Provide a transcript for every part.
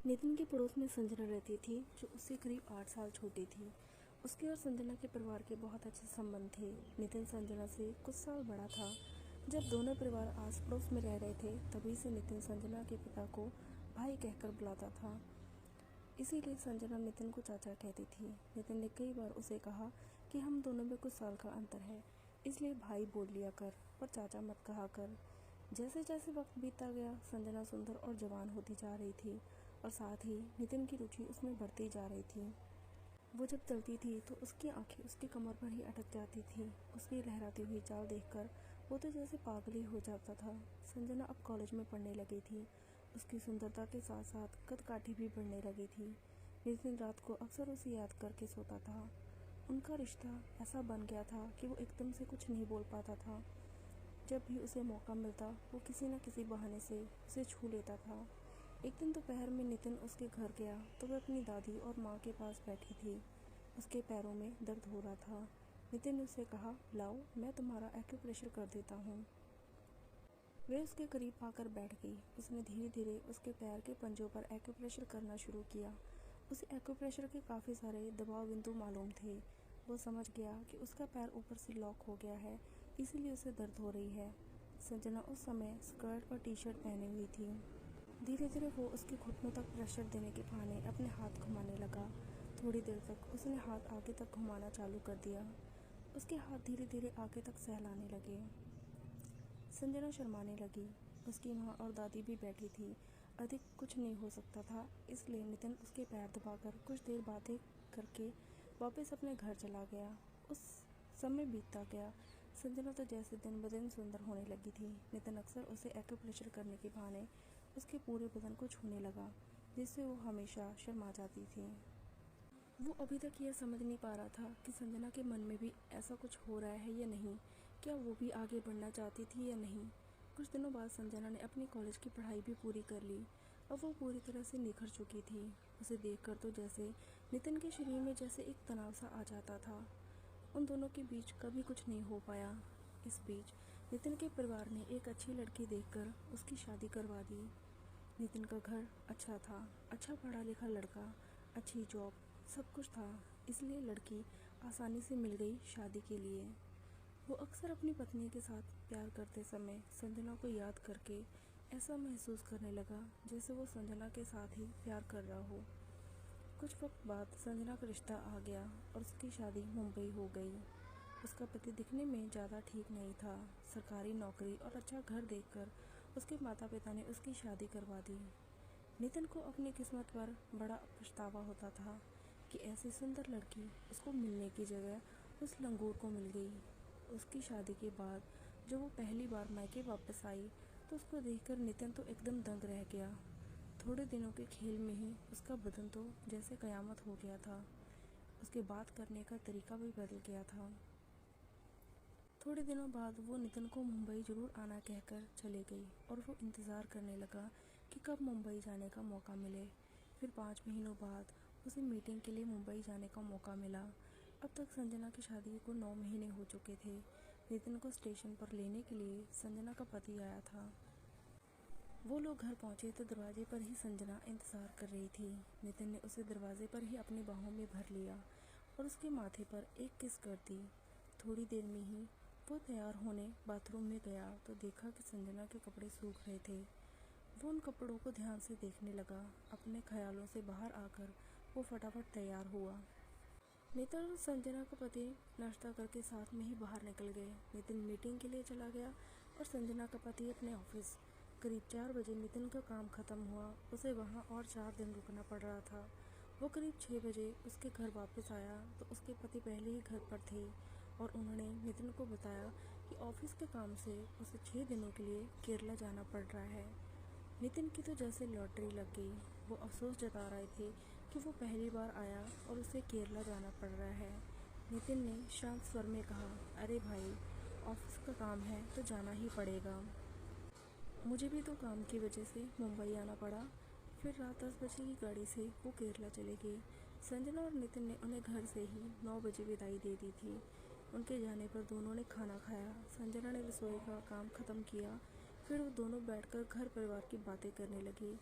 नितिन के पड़ोस में संजना रहती थी, जो उससे करीब 8 साल छोटी थी। उसके और संजना के परिवार के बहुत अच्छे संबंध थे। नितिन संजना से कुछ साल बड़ा था। जब दोनों परिवार आस पड़ोस में रह रहे थे, तभी से नितिन संजना के पिता को भाई कहकर बुलाता था। इसीलिए संजना नितिन को चाचा कहती थी। नितिन ने कई बार उसे कहा कि हम दोनों में कुछ साल का अंतर है, इसलिए भाई बोल लिया कर, पर चाचा मत कहा कर। जैसे जैसे वक्त बीतता गया, संजना सुंदर और जवान होती जा रही थी और साथ ही नितिन की रुचि उसमें बढ़ती जा रही थी। वो जब चलती थी तो उसकी आंखें उसकी कमर पर ही अटक जाती थी। उसकी लहराती हुई चाल देखकर वो तो जैसे पागल ही हो जाता था। संजना अब कॉलेज में पढ़ने लगी थी। उसकी सुंदरता के साथ साथ कदकाठी भी बढ़ने लगी थी। नितिन रात को अक्सर उसे याद करके सोता था। उनका रिश्ता ऐसा बन गया था कि वो एकदम से कुछ नहीं बोल पाता था। जब भी उसे मौका मिलता, वो किसी न किसी बहाने से उसे छू लेता था। एक दिन दोपहर में नितिन उसके घर गया तो वह अपनी दादी और माँ के पास बैठी थी। उसके पैरों में दर्द हो रहा था। नितिन ने उससे कहा, लाओ मैं तुम्हारा एक्यूप्रेशर कर देता हूँ। वह उसके करीब आकर बैठ गई। उसने धीरे धीरे उसके पैर के पंजों पर एक्यूप्रेशर करना शुरू किया। उसे एक्यूप्रेशर के काफ़ी सारे दबाव बिंदु मालूम थे। वो समझ गया कि उसका पैर ऊपर से लॉक हो गया है, इसीलिए उसे दर्द हो रही है। संजना उस समय स्कर्ट और टी शर्ट पहनी हुई थी। धीरे धीरे वो उसके घुटनों तक प्रेशर देने के बहाने अपने हाथ घुमाने लगा। थोड़ी देर तक उसने हाथ आगे तक घुमाना चालू कर दिया। उसके हाथ धीरे धीरे आगे तक सहलाने लगे। संजना शर्माने लगी। उसकी माँ और दादी भी बैठी थी। अधिक कुछ नहीं हो सकता था, इसलिए नितिन उसके पैर दबाकर कुछ देर बातें करके वापस अपने घर चला गया। उस समय बीतता गया। संजना तो जैसे दिन ब दिन सुंदर होने लगी थी। नितिन अक्सर उसे एक्यूप्रेशर करने के बहाने उसके पूरे बदन को छूने लगा, जिससे वो हमेशा शर्मा जाती थी। वो अभी तक यह समझ नहीं पा रहा था कि संजना के मन में भी ऐसा कुछ हो रहा है या नहीं। क्या वो भी आगे बढ़ना चाहती थी या नहीं। कुछ दिनों बाद संजना ने अपनी कॉलेज की पढ़ाई भी पूरी कर ली। अब वो पूरी तरह से निखर चुकी थी। उसे देखकर तो जैसे नितिन के शरीर में जैसे एक तनाव सा आ जाता था। उन दोनों के बीच कभी कुछ नहीं हो पाया। इस बीच नितिन के परिवार ने एक अच्छी लड़की देखकर उसकी शादी करवा दी। नितिन का घर अच्छा था, अच्छा पढ़ा लिखा लड़का, अच्छी जॉब, सब कुछ था, इसलिए लड़की आसानी से मिल गई शादी के लिए। वो अक्सर अपनी पत्नी के साथ प्यार करते समय संजना को याद करके ऐसा महसूस करने लगा जैसे वो संजना के साथ ही प्यार कर रहा हो। कुछ वक्त बाद संजना का रिश्ता आ गया और उसकी शादी मुंबई हो गई। उसका पति दिखने में ज़्यादा ठीक नहीं था। सरकारी नौकरी और अच्छा घर देखकर उसके माता पिता ने उसकी शादी करवा दी। नितिन को अपनी किस्मत पर बड़ा पछतावा होता था कि ऐसी सुंदर लड़की उसको मिलने की जगह उस लंगूर को मिल गई। उसकी शादी के बाद जब वो पहली बार मायके वापस आई तो उसको देखकर नितिन तो एकदम दंग रह गया। थोड़े दिनों के खेल में ही उसका बदन तो जैसे कयामत हो गया था। उसके बात करने का तरीका भी बदल गया था। थोड़े दिनों बाद वो नितिन को मुंबई ज़रूर आना कहकर चले गई और वो इंतज़ार करने लगा कि कब मुंबई जाने का मौका मिले। फिर 5 महीनों बाद उसे मीटिंग के लिए मुंबई जाने का मौका मिला। अब तक संजना की शादी को 9 महीने हो चुके थे। नितिन को स्टेशन पर लेने के लिए संजना का पति आया था। वो लोग घर पहुंचे तो दरवाजे पर ही संजना इंतज़ार कर रही थी। नितिन ने उसे दरवाजे पर ही अपनी बाहों में भर लिया और उसके माथे पर एक किस कर दी। थोड़ी देर में ही वो तैयार होने बाथरूम में गया तो देखा कि संजना के कपड़े सूख रहे थे। वो उन कपड़ों को ध्यान से देखने लगा। अपने ख्यालों से बाहर आकर वो फटाफट तैयार हुआ। नितिन और संजना का पति नाश्ता करके साथ में ही बाहर निकल गए। नितिन मीटिंग के लिए चला गया और संजना का पति अपने ऑफिस। करीब 4 बजे नितिन का काम ख़त्म हुआ। उसे वहाँ और 4 दिन रुकना पड़ रहा था। वो करीब 6 बजे उसके घर वापस आया तो उसके पति पहले ही घर पर थे और उन्होंने नितिन को बताया कि ऑफिस के काम से उसे 6 दिनों के लिए केरला जाना पड़ रहा है। नितिन की तो जैसे लॉटरी लग गई। वो अफसोस जता रहे थे कि वो पहली बार आया और उसे केरला जाना पड़ रहा है। नितिन ने शांत स्वर में कहा, अरे भाई, ऑफिस का काम है तो जाना ही पड़ेगा। मुझे भी तो काम की वजह से मुंबई आना पड़ा। फिर रात 10 बजे की गाड़ी से वो केरला चले गए। संजना और नितिन ने उन्हें घर से ही 9 बजे विदाई दे दी थी। उनके जाने पर दोनों ने खाना खाया। संजना ने रसोई का काम ख़त्म किया। फिर वो दोनों बैठकर घर परिवार की बातें करने लगे।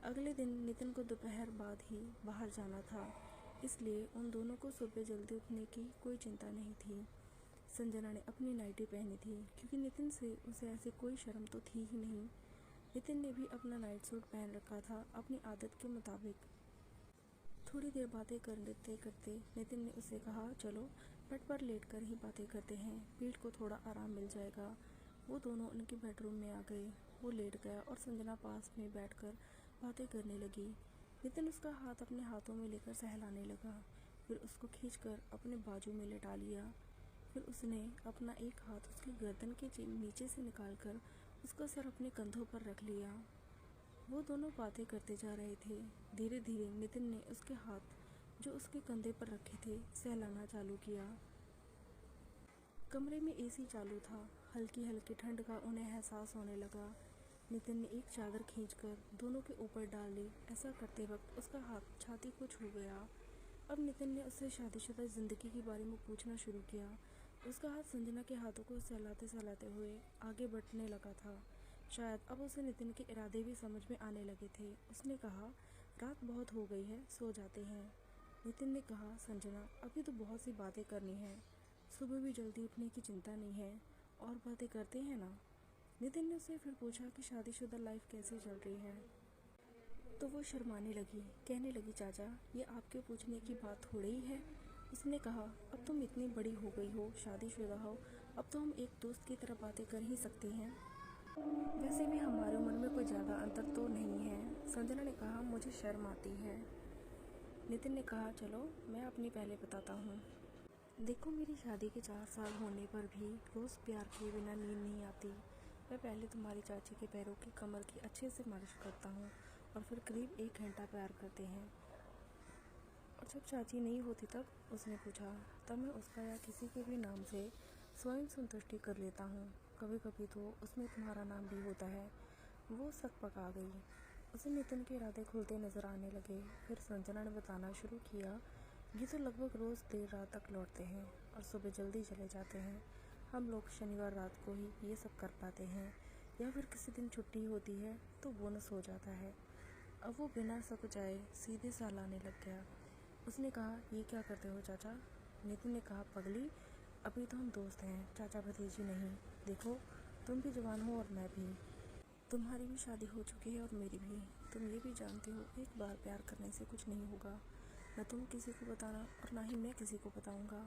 अगले दिन नितिन को दोपहर बाद ही बाहर जाना था, इसलिए उन दोनों को सुबह जल्दी उठने की कोई चिंता नहीं थी। संजना ने अपनी नाइटी पहनी थी क्योंकि नितिन से उसे ऐसी कोई शर्म तो थी ही नहीं। नितिन ने भी अपना नाइट सूट पहन रखा था अपनी आदत के मुताबिक। थोड़ी देर बातें करते करते नितिन ने उसे कहा, चलो बेड पर लेट कर ही बातें करते हैं, पीठ को थोड़ा आराम मिल जाएगा। वो दोनों उनके बेडरूम में आ गए। वो लेट गया और संजना पास में बैठकर बातें करने लगी। नितिन उसका हाथ अपने हाथों में लेकर सहलाने लगा, फिर उसको खींचकर अपने बाजू में लेटा लिया। फिर उसने अपना एक हाथ उसकी गर्दन के नीचे से निकालकर उसका सर अपने कंधों पर रख लिया। वो दोनों बातें करते जा रहे थे। धीरे धीरे नितिन ने उसके हाथ जो उसके कंधे पर रखे थे सहलाना चालू किया। कमरे में एसी चालू था। हल्की हल्की ठंड का उन्हें एहसास होने लगा। नितिन ने एक चादर खींचकर दोनों के ऊपर डाल ली। ऐसा करते वक्त उसका हाथ छाती को छू गया। अब नितिन ने उससे शादीशुदा जिंदगी के बारे में पूछना शुरू किया। उसका हाथ संजना के हाथों को सहलाते सहलाते हुए आगे बढ़ने लगा था। शायद अब उसे नितिन के इरादे भी समझ में आने लगे थे। उसने कहा, रात बहुत हो गई है, सो जाते हैं। नितिन ने कहा, संजना अभी तो बहुत सी बातें करनी है, सुबह भी जल्दी उठने की चिंता नहीं है, और बातें करते हैं ना। नितिन ने उससे फिर पूछा कि शादीशुदा लाइफ कैसे चल रही है। तो वो शर्माने लगी, कहने लगी, चाचा ये आपके पूछने की बात थोड़ी ही है। उसने कहा, अब तुम इतनी बड़ी हो गई हो, शादीशुदा हो, अब तो हम एक दोस्त की तरह बातें कर ही सकते हैं। वैसे भी हमारी उम्र में कोई ज़्यादा अंतर तो नहीं है। संजना ने कहा, मुझे शर्म आती है। नितिन ने कहा, चलो मैं अपनी पहले बताता हूँ। देखो मेरी शादी के 4 साल होने पर भी रोज़ प्यार किए बिना नींद नहीं आती। मैं पहले तुम्हारी चाची के पैरों की कमर की अच्छे से मालिश करता हूँ और फिर करीब 1 घंटा प्यार करते हैं। और जब चाची नहीं होती तब? उसने पूछा। तब मैं उसका या किसी के भी नाम से स्वयं संतुष्टि कर लेता हूँ। कभी कभी तो उसमें तुम्हारा नाम भी होता है। वो सक पका गई। उसे नितिन के इरादे खुलते नजर आने लगे। फिर संजना ने बताना शुरू किया, ये तो लगभग रोज़ देर रात तक लौटते हैं और सुबह जल्दी चले जाते हैं। हम लोग शनिवार रात को ही ये सब कर पाते हैं, या फिर किसी दिन छुट्टी होती है तो बोनस हो जाता है। अब वो बिना सकुचाए सीधे सहलाने लग गया। उसने कहा, ये क्या करते हो चाचा? नितिन ने कहा, पगली अभी तो हम दोस्त हैं, चाचा भतीजी नहीं। देखो तुम भी जवान हो और मैं भी। तुम्हारी भी शादी हो चुकी है और मेरी भी। तुम ये भी जानते हो एक बार प्यार करने से कुछ नहीं होगा। न तुम किसी को बताना और ना ही मैं किसी को बताऊंगा।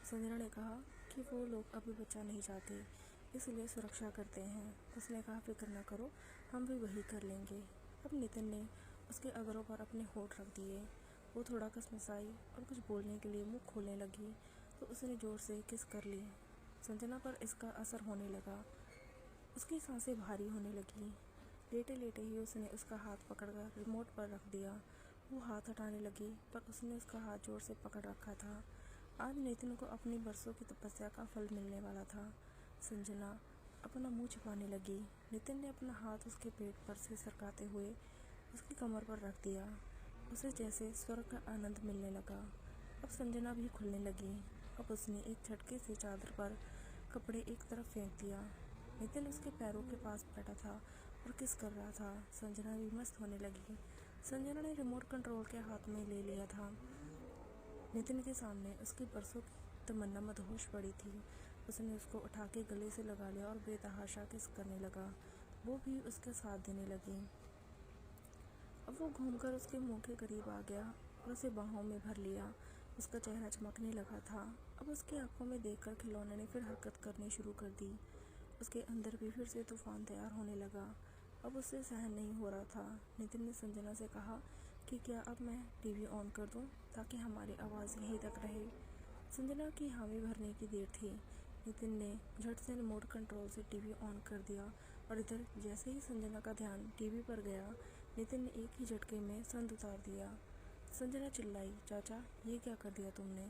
संजना ने कहा कि वो लोग अभी बच्चा नहीं चाहते, इसलिए सुरक्षा करते हैं। उसने कहा, फिक्र न करो, हम भी वही कर लेंगे। अब नितिन ने उसके अगरों पर अपने होंठ रख दिए। वो थोड़ा कसमसाई और कुछ बोलने के लिए मुंह खोलने लगी तो उसने ज़ोर से किस कर ली। संजना पर इसका असर होने लगा। उसकी सांसें भारी होने लगी। लेटे लेटे ही उसने उसका हाथ पकड़कर रिमोट पर रख दिया। वो हाथ हटाने लगी पर उसने उसका हाथ जोर से पकड़ रखा था। आज नितिन को अपनी बरसों की तपस्या का फल मिलने वाला था। संजना अपना मुंह छिपाने लगी। नितिन ने अपना हाथ उसके पेट पर से सरकाते हुए उसकी कमर पर रख दिया। उसे जैसे स्वर्ग का आनंद मिलने लगा। अब संजना भी खुलने लगी। अब उसने एक झटके से चादर पर कपड़े एक तरफ फेंक दिया। नितिन उसके पैरों के पास बैठा था और किस कर रहा था। संजना भी मस्त होने लगी। संजना ने रिमोट कंट्रोल के हाथ में ले लिया था। नितिन के सामने उसकी बरसों की तमन्ना मदहोश पड़ी थी। उसने उसको उठा के गले से लगा लिया और बेतहाशा किस करने लगा। वो भी उसके साथ देने लगी। अब वो घूमकर उसके मुंह के करीब आ गया और उसे बाहों में भर लिया। उसका चेहरा चमकने लगा था। अब उसकी आंखों में देखकर खिलौने ने फिर हरकत करनी शुरू कर दी। उसके अंदर भी फिर से तूफान तैयार होने लगा। अब उससे सहन नहीं हो रहा था। नितिन ने संजना से कहा कि क्या अब मैं टीवी ऑन कर दूं ताकि हमारी आवाज़ यहीं तक रहे। संजना की हामी भरने की देर थी। नितिन ने झट से रिमोट कंट्रोल से टीवी ऑन कर दिया और इधर जैसे ही संजना का ध्यान टीवी पर गया, नितिन ने एक ही झटके में संद उतार दिया। संजना चिल्लाई, चाचा ये क्या कर दिया तुमने?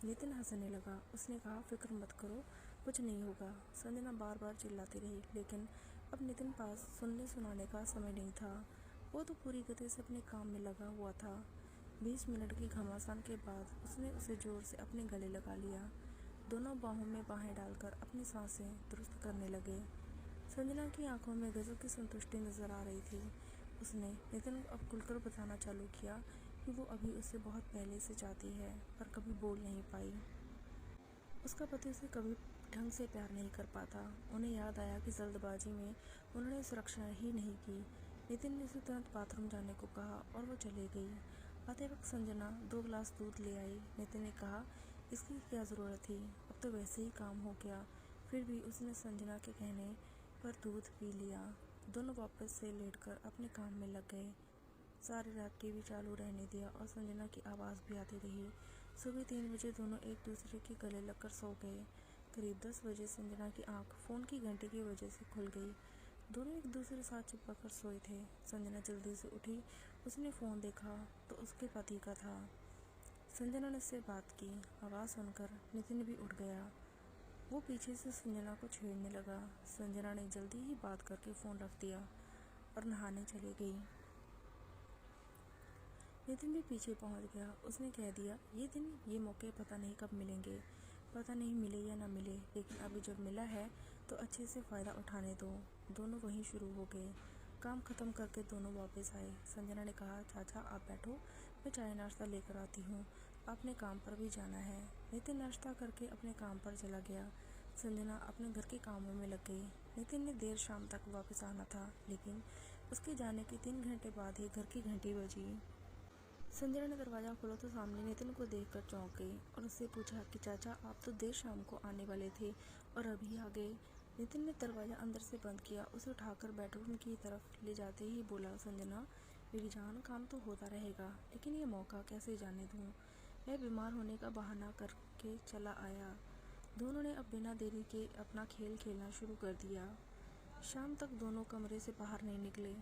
नितिन हंसने लगा। उसने कहा, फिक्र मत करो, कुछ नहीं होगा। संजना बार बार चिल्लाती रही, लेकिन अब नितिन पास सुनने सुनाने का समय नहीं था। वो तो पूरी गति से अपने काम में लगा हुआ था। 20 मिनट की घमासान के बाद उसने उसे जोर से अपने गले लगा लिया। दोनों बाहों में बाहें डालकर अपनी सांसें दुरुस्त करने लगे। संजना की आंखों में गजब की संतुष्टि नजर आ रही थी। उसने नितिन को अब खुलकर बताना चालू किया कि वो अभी उससे बहुत पहले से चाहती है, पर कभी बोल नहीं पाई। उसका पति उसे कभी ढंग से प्यार नहीं कर पाता। उन्हें याद आया कि जल्दबाजी में उन्होंने सुरक्षा ही नहीं की। नितिन ने उसे तुरंत बाथरूम जाने को कहा और वो चली गई। आते वक्त संजना 2 गिलास दूध ले आई। नितिन ने कहा, इसकी क्या ज़रूरत थी, अब तो वैसे ही काम हो गया। फिर भी उसने संजना के कहने पर दूध पी लिया। दोनों वापस से लेटकर अपने काम में लग गए। सारी रात टीवी चालू रहने दिया और संजना की आवाज़ भी आती रही। सुबह 3 बजे दोनों एक दूसरे के गले लगकर सो गए। करीब 10 बजे संजना की आंख फ़ोन की घंटे की वजह से खुल गई। दोनों एक दूसरे साथ चिपक कर सोए थे। संजना जल्दी से उठी। उसने फ़ोन देखा तो उसके पति का था। संजना ने उससे बात की। आवाज़ सुनकर नितिन भी उठ गया। वो पीछे से संजना को छेड़ने लगा। संजना ने जल्दी ही बात करके फ़ोन रख दिया और नहाने चली गई। नितिन भी पीछे पहुंच गया। उसने कह दिया, ये दिन ये मौके पता नहीं कब मिलेंगे, पता नहीं मिले या ना मिले, लेकिन अभी जब मिला है तो अच्छे से फ़ायदा उठाने दो। दोनों वहीं शुरू हो गए। काम ख़त्म करके दोनों वापस आए। संजना ने कहा, चाचा आप बैठो, मैं चाय नाश्ता लेकर आती हूँ, आपने काम पर भी जाना है। नितिन नाश्ता करके अपने काम पर चला गया। संजना अपने घर के कामों में लग गई। नितिन ने देर शाम तक वापस आना था, लेकिन उसके जाने के 3 घंटे बाद ही घर की घंटी बजी। संजना ने दरवाज़ा खोला तो सामने नितिन को देखकर चौंक गई और उससे पूछा कि चाचा आप तो देर शाम को आने वाले थे और अभी आ गए। नितिन ने दरवाज़ा अंदर से बंद किया। उसे उठाकर बेडरूम की तरफ ले जाते ही बोला, संजना मेरी जान, काम तो होता रहेगा, लेकिन ये मौका कैसे जाने दूँ। मैं बीमार होने का बहाना करके चला आया। दोनों ने अब बिना देरी के अपना खेल खेलना शुरू कर दिया। शाम तक दोनों कमरे से बाहर नहीं निकले।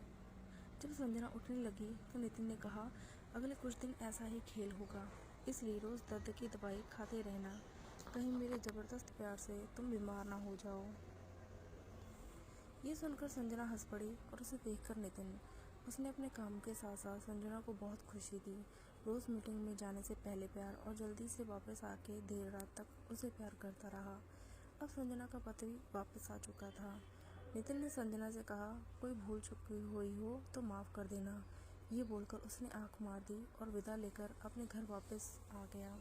जब संजना उठने लगी तो नितिन ने कहा, अगले कुछ दिन ऐसा ही खेल होगा, इसलिए रोज़ दर्द की दवाई खाते रहना, कहीं मेरे ज़बरदस्त प्यार से तुम बीमार ना हो जाओ। ये सुनकर संजना हंस पड़ी और उसे देखकर नितिन। उसने अपने काम के साथ साथ संजना को बहुत खुशी दी। रोज़ मीटिंग में जाने से पहले प्यार और जल्दी से वापस आके देर रात तक उसे प्यार करता रहा। अब संजना का पति वापस आ चुका था। नितिन ने संजना से कहा, कोई भूल चुकी हुई हो तो माफ़ कर देना। ये बोलकर उसने आंख मार दी और विदा लेकर अपने घर वापस आ गया।